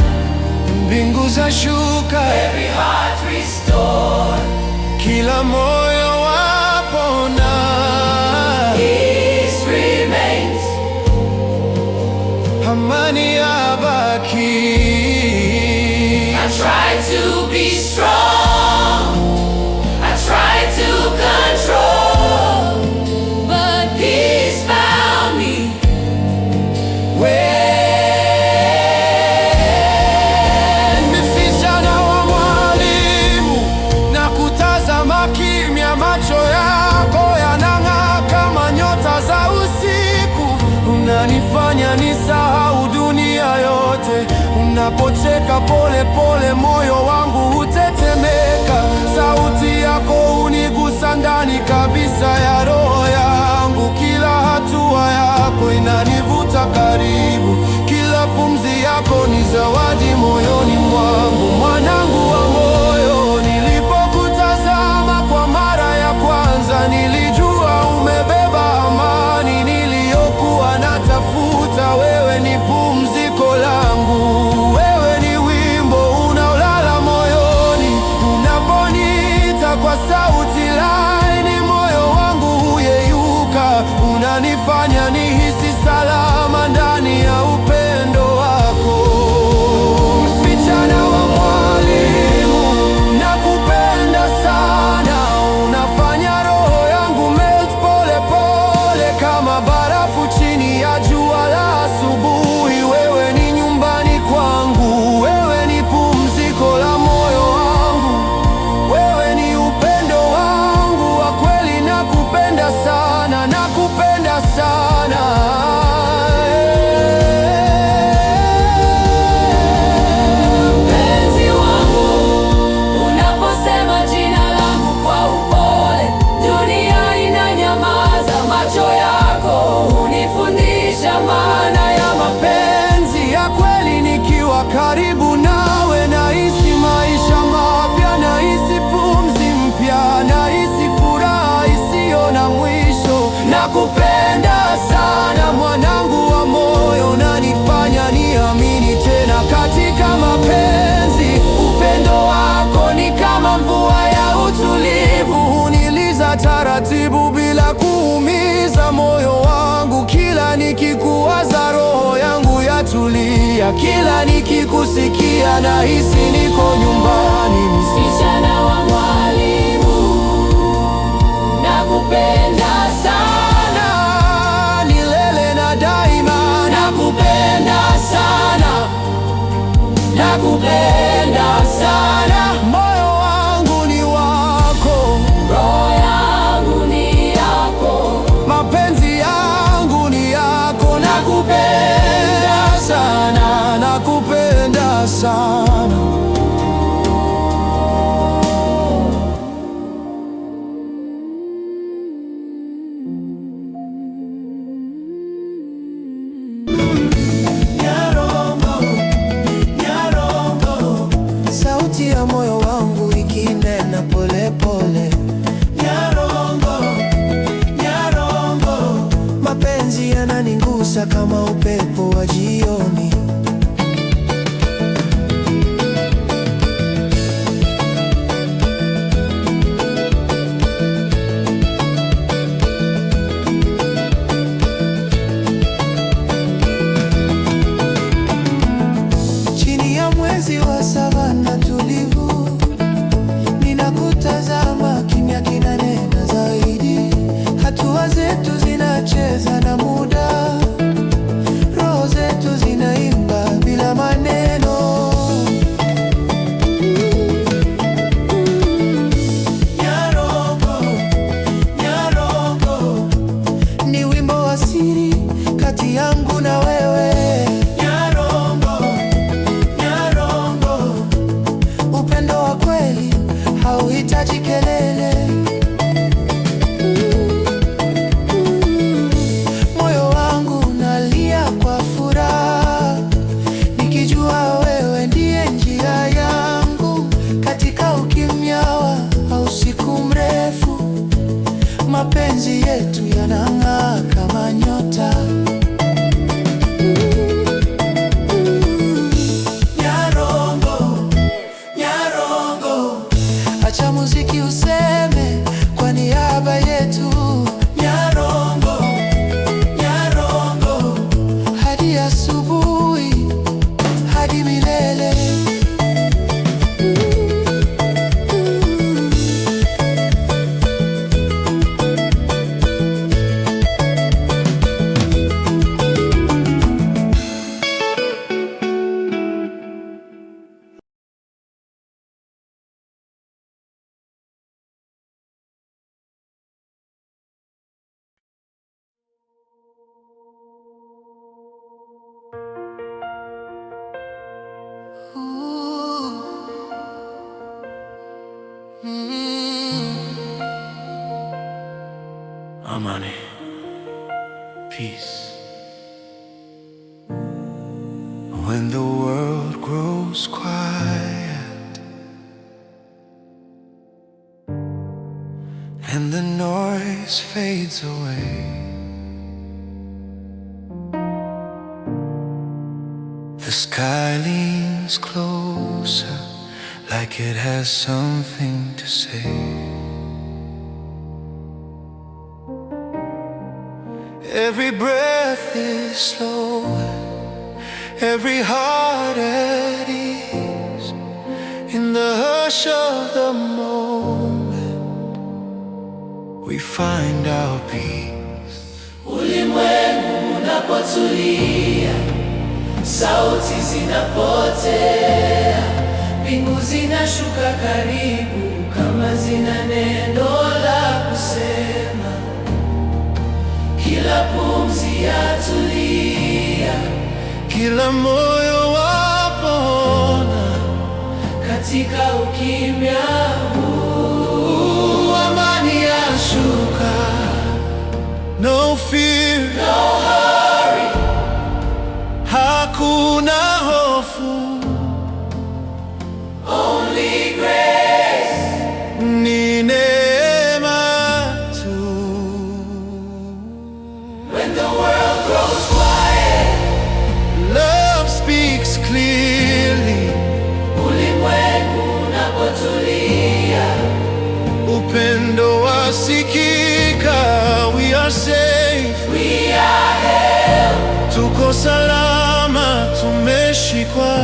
Speaker 3: Mbingu zashuka,
Speaker 6: every heart restored.
Speaker 3: kila moyo wapona.
Speaker 6: Peace remains,
Speaker 3: amani yabaki.
Speaker 6: I try to be strong,
Speaker 3: ukipita pole pole, moyo wangu hutetemeka. Sauti yako hunigusa ndani kabisa ya roho yangu. Kila hatua yako inanivuta karibu, kila pumzi yako ni zawadi moyoni mwangu. Mwanangu wa moyo, nilipokutazama kwa mara ya kwanza, nilijua umebeba amani niliyokuwa natafuta. Wewe ni pumziko langu, wewe ni wimbo unaolala moyoni. Unaponiita kwa sauti laini, moyo wangu huyeyuka. Unanifanya nihisi salama ndani ya upendo wako. Msichana wa mwalimu, nakupenda sana. Unafanya roho yangu melt pole pole kama barafu chini ya jua la asubuhi. Wewe ni nyumbani kwangu, wewe ni pumziko la moyo wangu, wewe ni upendo wangu wa kweli. Nakupenda sana, nakupenda sana.
Speaker 6: Mpenzi wangu, unaposema jina langu kwa upole, dunia inanyamaza. Macho yako hunifundisha maana ya
Speaker 3: Mapenzi ya kweli, nikiwa karibu nawe nahisi maisha mapya, nahisi pumzi mpya, nahisi furaha isiyo na mwisho. Nakupenda sana mwanangu wa moyo, unanifanya niamini tena katika mapenzi. Upendo wako ni kama mvua ya utulivu, huniliza taratibu bila kuumiza moyo wangu. Kila nikikuwaza roho yangu yatulia, kila nikikusikia nahisi niko nyumbani.
Speaker 6: msichana wa mwalimu. Nakupenda sana,
Speaker 3: Milele na daima
Speaker 6: nakupenda sana, nakupenda sana.
Speaker 3: moyo wangu ni wako,
Speaker 6: Roho yangu ni yako,
Speaker 3: mapenzi yangu ni yako. Nakupenda sana, nakupenda sana. Sauti ya moyo wangu ikinena pole pole, Nyarongo, Nyarongo. Mapenzi yananigusa kama upepo wa jioni. Chini ya mwezi wa savana tulivu, ninakutazama, kimya kinanena zaidi. Hatua zetu zinacheza na muda, roho zetu zinaimba bila maneno. Nyarongo, Nyarongo, ni wimbo wa siri kati yangu na wewe. Nyarongo, Nyarongo, upendo wa kweli hauhitaji kelele. Moyo wangu unalia kwa furaha, nikijua wewe ndiye njia yangu. Katika ukimya wa usiku mrefu, mapenzi yetu yanang'aa kama nyota. Nyarongo, Nyarongo, acha muziki useme kwa niaba yetu. Nyarongo, Nyarongo, hadi asubuhi, hadi milele.
Speaker 1: amani, peace.
Speaker 3: When the world grows quiet and the noise fades away, the sky leans closer like it has something to say. Every breath is slower, every heart at ease. In the hush of the moment, we find our peace.
Speaker 6: Ulimwengu unapotulia, sauti zinapotea, mbingu zinashuka karibu kama zina neno la kusema. Kila pumzi yatulia,
Speaker 3: kila moyo wapona
Speaker 6: katika ukimya huu.
Speaker 3: amani yashuka, no fear,
Speaker 6: No hurry,
Speaker 3: hakuna hofu,
Speaker 6: only grace.
Speaker 3: ni neema tu.
Speaker 6: When the world grows quiet,
Speaker 3: Love speaks clearly,
Speaker 6: ulimwengu unapotulia,
Speaker 3: upendo wasikika, we are safe,
Speaker 6: we are held
Speaker 3: tuko salama, tumeshikwa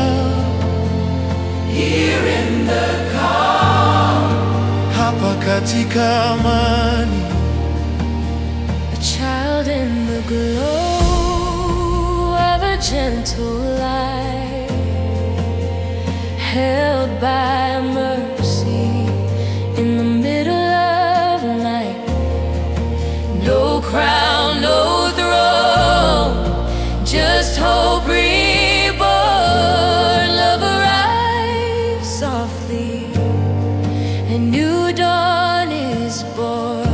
Speaker 6: here in the calm.
Speaker 3: hapa katika amani.
Speaker 2: A child in the glow of a gentle light, held by mercy in the middle of night. No crown, no throne, just hope reborn. Love arrives softly, a new dawn is born.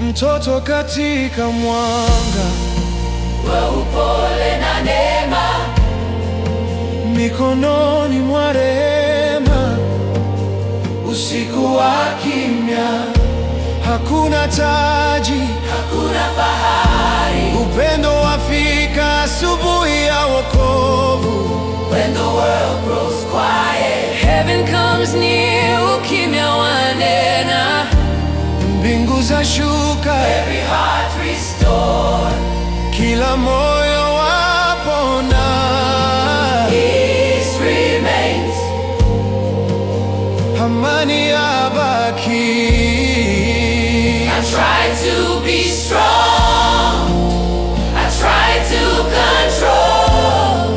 Speaker 3: Mtoto katika mwanga,
Speaker 6: Wa upole na neema,
Speaker 3: mikononi mwa rehema. Usiku wa kimya, hakuna taji,
Speaker 6: hakuna fahari.
Speaker 3: upendo wafika, asubuhi ya wokovu.
Speaker 6: When the world grows quiet,
Speaker 2: Heaven comes near, ukimya wanena.
Speaker 3: Mbingu zashuka,
Speaker 6: every heart restored,
Speaker 3: kila moyo wapona.
Speaker 6: peace remains.
Speaker 3: Amani yabaki.
Speaker 6: I try to be strong, I try to control,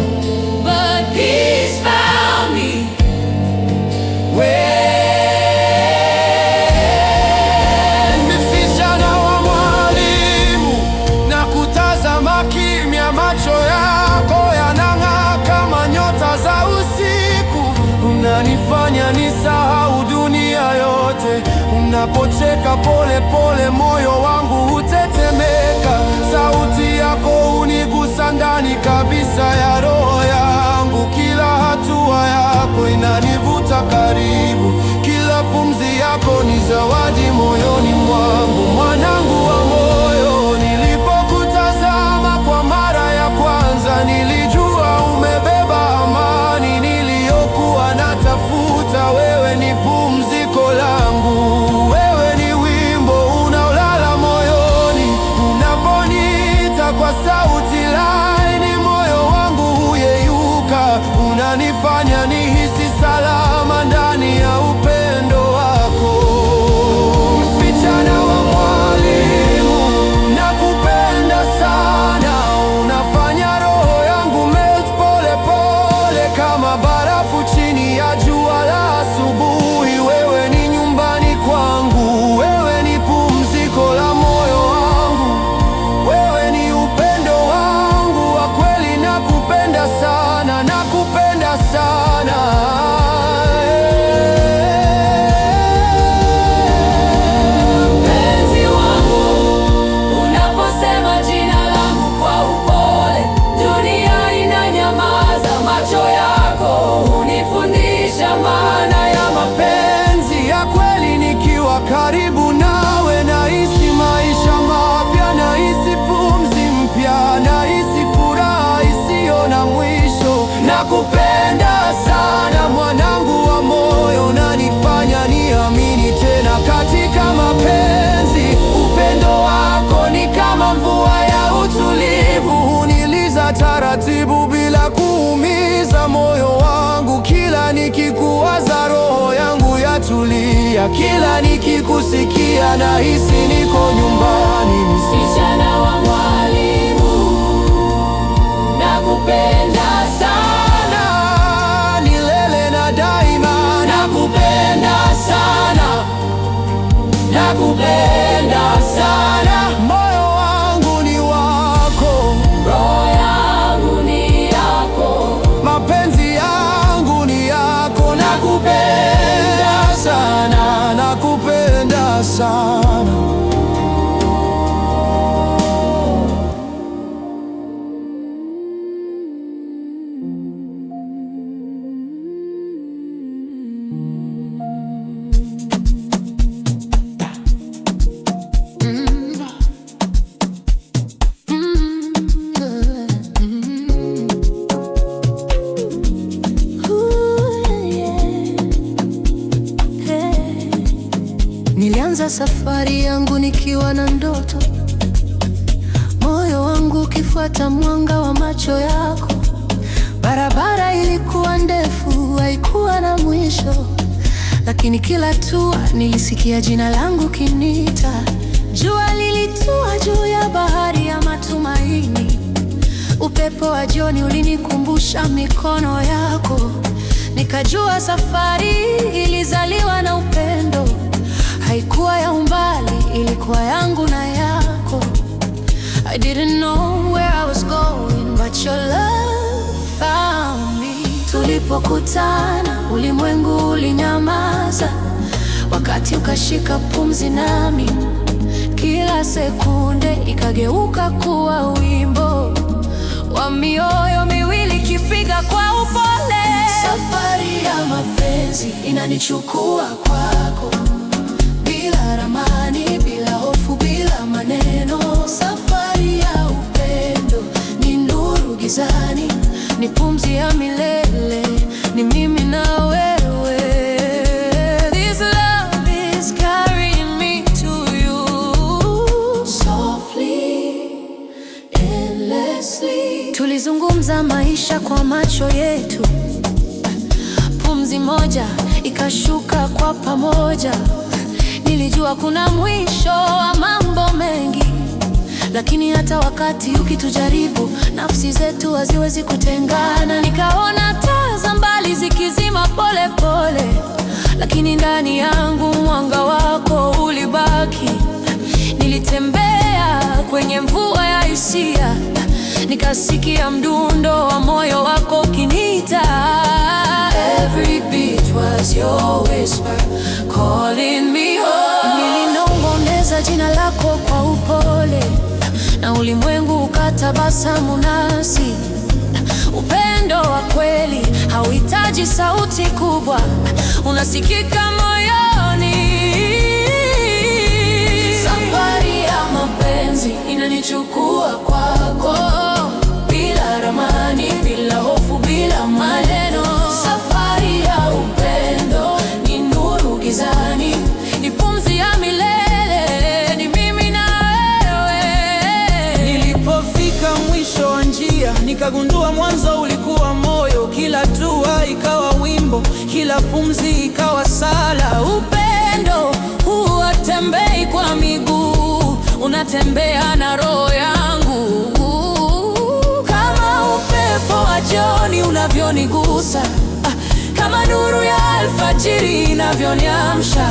Speaker 6: but peace found me.
Speaker 3: Nimeficha na wa mwalimu na kutazama kimya, macho yako yanang'aa kama nyota za usiku. Unanifanya nisahau dunia yote, unapocheka pole pole moyo wangu hutetemeka. Sauti yako hunigusa ndani kabisa ya roho yangu, kila hatua yako inanivuta karibu, kila pumzi yako ni zawadi moyoni mwangu. Mwanangu wa moyo, nilipokutazama kwa mara ya kwanza, nilijua umebeba amani niliyokuwa natafuta. Wewe ni pumziko langu, wewe ni wimbo unaolala moyoni. Unaponiita kwa sauti laini, moyo wangu huyeyuka. Unanifanya nihisi salama ndani ya upendo wako. Unanipenda taratibu bila kuumiza moyo wangu. Kila nikikuwaza roho yangu yatulia. Kila nikikusikia nahisi niko nyumbani.
Speaker 6: Msichana wa mwalimu, nakupenda sana,
Speaker 3: milele na daima.
Speaker 6: nakupenda sana, nakupenda sana.
Speaker 3: Moyo wangu ni wako,
Speaker 6: Roho yangu ni yako,
Speaker 3: mapenzi yangu ni yako. Nakupenda sana, nakupenda sana.
Speaker 7: Nilianza safari yangu nikiwa na ndoto, moyo wangu ukifuata mwanga wa macho yako. Barabara ilikuwa ndefu, haikuwa na mwisho, lakini kila hatua nilisikia jina langu kinita. Jua lilitua juu ya bahari ya matumaini. Upepo wa jioni ulinikumbusha mikono yako. Nikajua safari ilizaliwa na upendo. Haikuwa ya umbali, ilikuwa yangu na yako. I didn't know where I was going, but your love found me. Tulipokutana, ulimwengu ulinyamaza, wakati ukashika pumzi nami. Kila sekunde ikageuka kuwa wimbo wa mioyo miwili kipiga kwa upole. Safari ya mapenzi inanichukua kwako, bila ramani, bila hofu, bila maneno. Safari ya upendo ni nuru gizani, ni pumzi ya milele, ni mimi na wewe. This love is carrying me to you, softly, endlessly. Tulizungumza maisha kwa macho yetu, pumzi moja ikashuka kwa pamoja. Nilijua kuna mwisho wa mambo mengi, lakini hata wakati ukitujaribu, nafsi zetu haziwezi kutengana. Nikaona taa za mbali zikizima pole pole, lakini ndani yangu mwanga wako ulibaki. Nilitembea kwenye mvua ya hisia, nikasikia mdundo wa moyo wako ukiniita. Every beat was your whisper calling me home. Nilinong'oneza jina lako kwa upole, na ulimwengu ukatabasamu nasi. Upendo wa kweli hauhitaji sauti kubwa, unasikika moyoni. Safari ya mapenzi inanichukua kwako, bila ramani, bila hofu, bila maneno. Safari ya upendo ni nuru gizani, ni pumzi ya milele, ni mimi na wewe.
Speaker 3: Nilipofika mwisho wa njia, nikagundua mwanzo ulikuwa moyo. Kila hatua ikawa wimbo, kila pumzi ikawa sala.
Speaker 7: Upendo huwatembei kwa miguu, unatembea na roho yangu. Kama upepo wa jioni unavyonigusa, kama nuru ya alfajiri inavyoniamsha.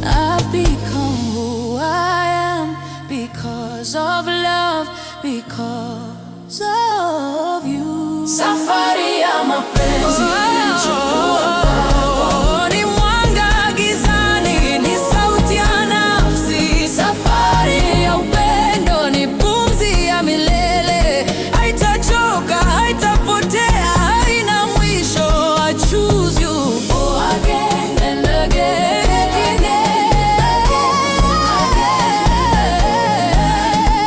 Speaker 7: I've become who I am because of love, because of you. Safari ya mapenzi inanichukua kwako, ni mwanga gizani, ni sauti ya nafsi. Safari ya upendo ni pumzi ya milele, haitachoka, haitapotea, haina mwisho. I choose you again and again.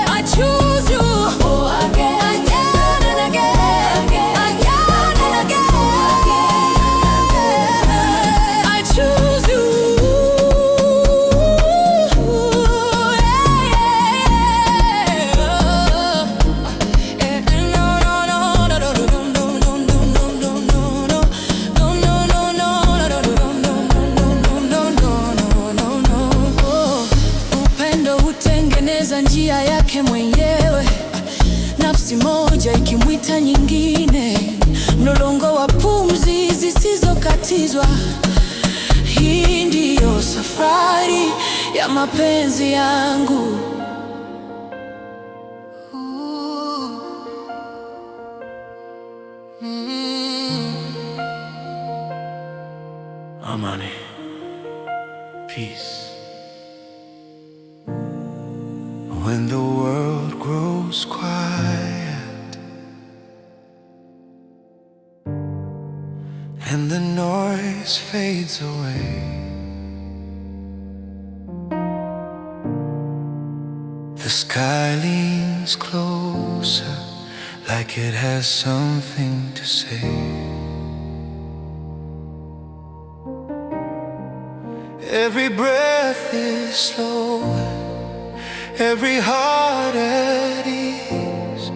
Speaker 7: I choose you again and again, again and again. yake mwenyewe, nafsi moja ikimwita nyingine, mlolongo wa pumzi zisizokatizwa. Hii ndiyo safari ya mapenzi yangu.
Speaker 1: Amani, peace.
Speaker 5: When the world grows quiet and the noise fades away, the sky leans closer like it has something to say. Every breath is slower, every heart at ease.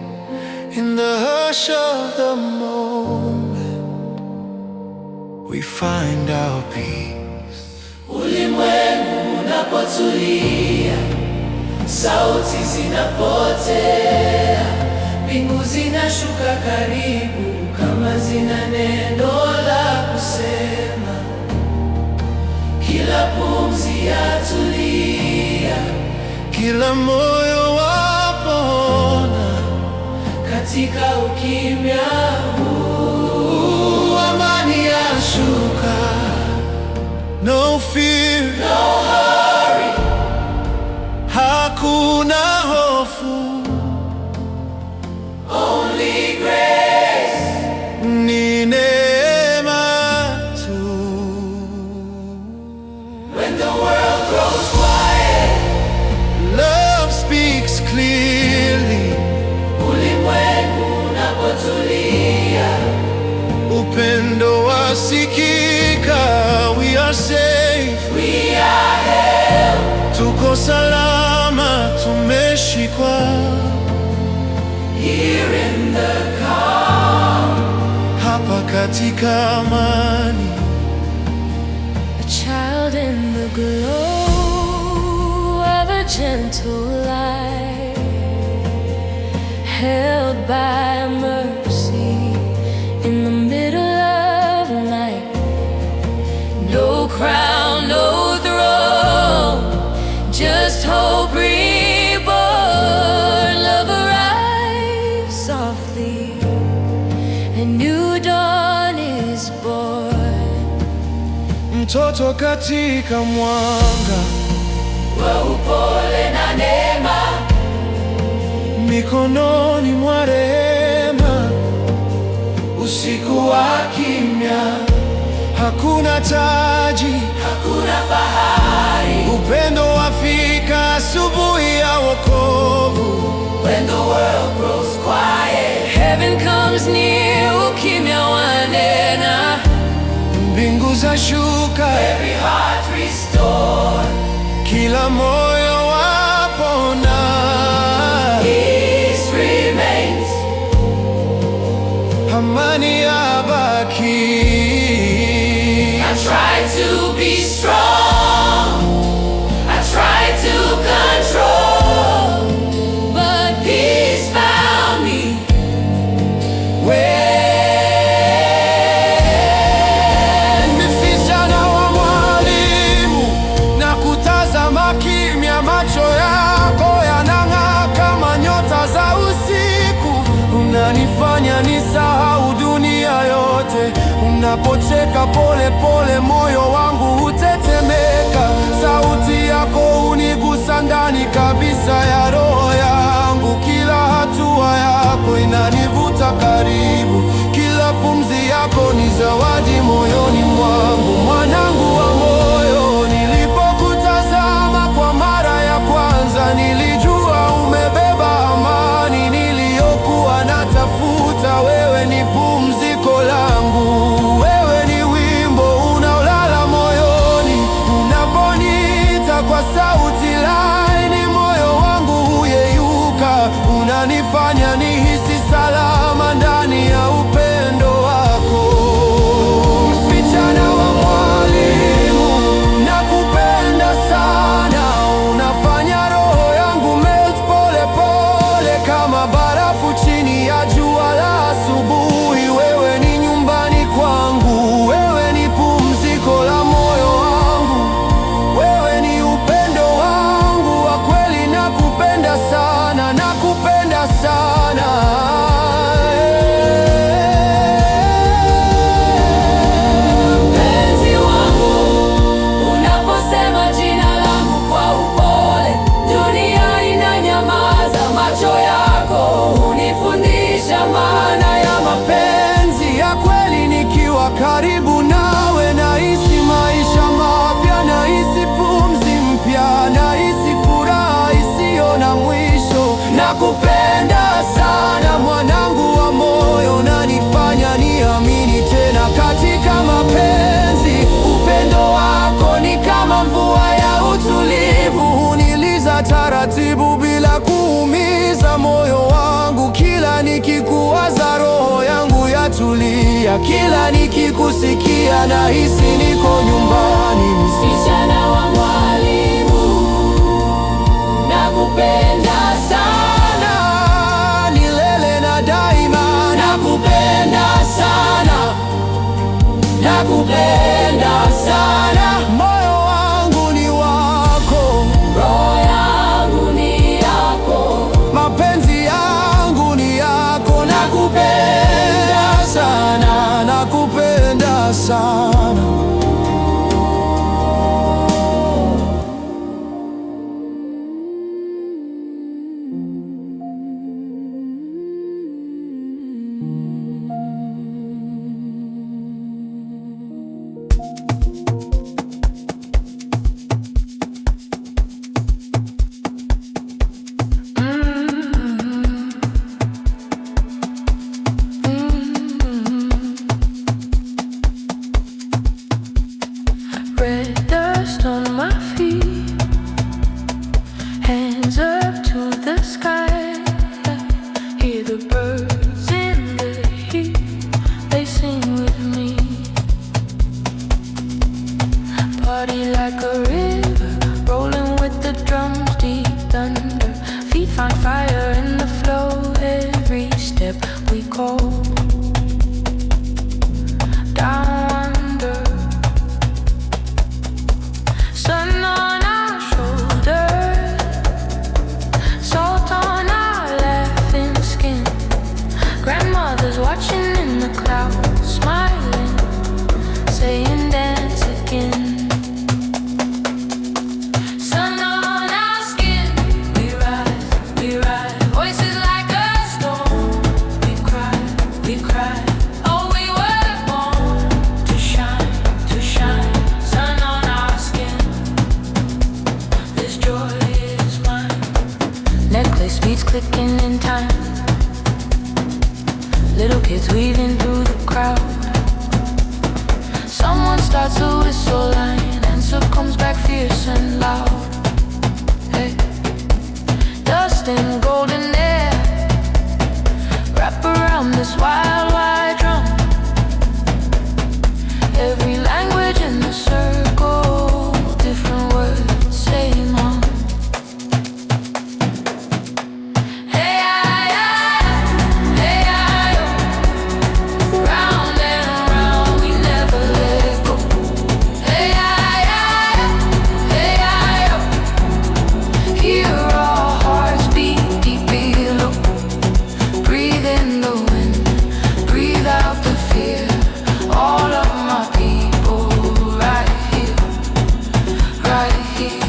Speaker 5: In the hush of the moment, we find our peace.
Speaker 6: Ulimwengu unapotulia, sauti zinapotea, mbingu zinashuka karibu kama zina neno la kusema. Kila pumzi yatulia,
Speaker 5: kila moyo wapona
Speaker 6: katika ukimya huu.
Speaker 5: amani yashuka. No fear,
Speaker 6: No hurry,
Speaker 5: hakuna hofu,
Speaker 6: only grace.
Speaker 5: ni neema tu.
Speaker 6: When the world grows quiet,
Speaker 5: Love speaks clearly,
Speaker 6: ulimwengu unapotulia,
Speaker 5: upendo wasikika. We are safe,
Speaker 6: we are held
Speaker 5: tuko salama, tumeshikwa.
Speaker 6: here in the calm.
Speaker 5: Hapa katika amani,
Speaker 7: A child in the glow of a gentle light, held by mercy in the middle of night. No crown, no throne, just hope reborn. Love arrives softly, a new dawn is born.
Speaker 5: mtoto katika mwanga,
Speaker 6: Wa upole na neema,
Speaker 5: mikononi mwa rehema. Usiku wa kimya, hakuna taji,
Speaker 6: hakuna fahari.
Speaker 5: upendo wafika, asubuhi ya wokovu.
Speaker 6: When the world grows quiet,
Speaker 7: Heaven comes near, ukimya wanena.
Speaker 5: Mbingu za shuka,
Speaker 6: every heart restored.
Speaker 5: kila moyo wapona.
Speaker 6: Peace remains,
Speaker 5: Amani yabaki.
Speaker 6: I try to be strong, I try to control, but peace found me.
Speaker 5: Nimeficha na wa mwalimu na kutazama kimya, macho yako yanang'aa kama nyota za usiku. Unanifanya nisahau dunia yote, unapocheka pole pole moyo wangu hutetemeka. Sauti yako hunigusa ndani kabisa ya roho yangu, kila hatua yako inanivuta karibu, kila pumzi yako ni zawadi moyoni mwangu. Mwanangu wa moyo, nilipokutazama kwa mara ya kwanza, nilijua umebeba amani niliyokuwa natafuta. Wewe ni pumziko langu, wewe ni wimbo unaolala moyoni. Unaponiita kwa sauti laini, moyo wangu huyeyuka. Unanifanya nihisi salama ndani ya upendo wako.
Speaker 1: nikikuwaza roho yangu yatulia, kila nikikusikia nahisi niko nyumbani.
Speaker 6: Msichana wa mwalimu, nakupenda sana,
Speaker 1: milele na daima,
Speaker 6: nakupenda sana, nakupenda sana.
Speaker 1: Moyo wangu ni wako,
Speaker 6: roho yangu ni yako,
Speaker 1: mapenzi yangu ni yako. Nakupenda sana, nakupenda sana.
Speaker 2: Red dust on my feet, hands up to the sky. Hear the birds in the heat, they sing with me. Party like a river, rolling with the drums, deep thunder. Feet find fire in the flow, every step we go down under. Sun on our shoulders, salt on our laughing skin. Grandmother's watching in the clouds, smiling, saying dance again. Sun on our skin, we rise, voices like a storm. We've cried, oh we were born to shine, to shine. Sun on our skin, this joy is mine. Necklace beats clicking in time, little kids weaving through the crowd. Someone starts a whistle line, answer comes back fierce and loud. Hey, dust and golden air wrap around this wild, wide drum. Every language in the circle, different words, same on. Hey, hey, round and round, we never let go. Hey, hear our hearts beat deep below. Breathe in the wind, breathe out the fear. All of my people right here, right here.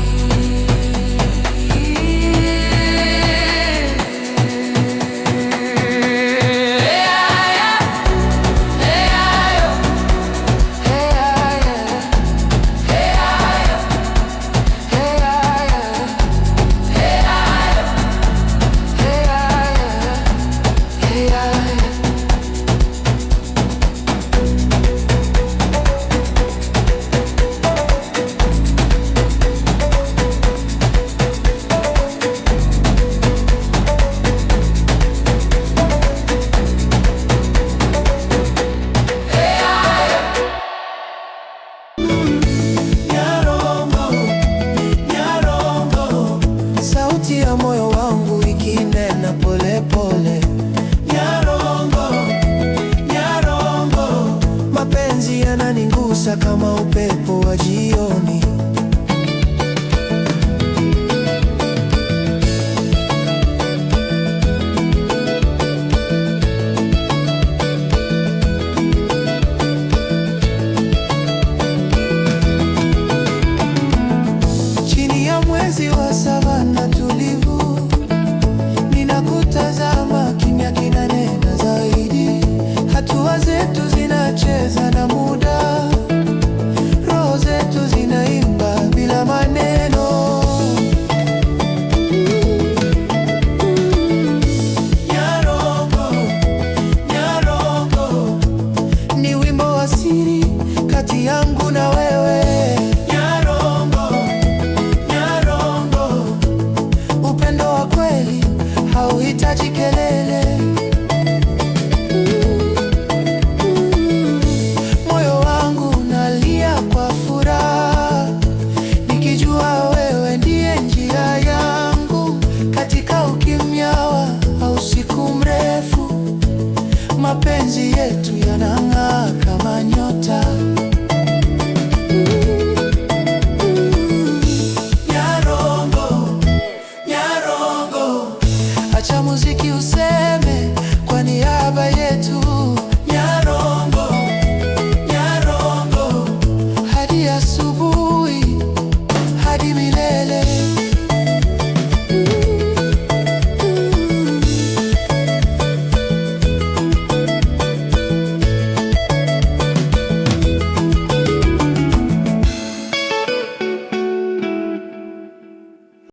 Speaker 1: Sauti ya moyo wangu ikinena pole pole. Nyarongo, Nyarongo, mapenzi yananigusa kama upepo wa jioni.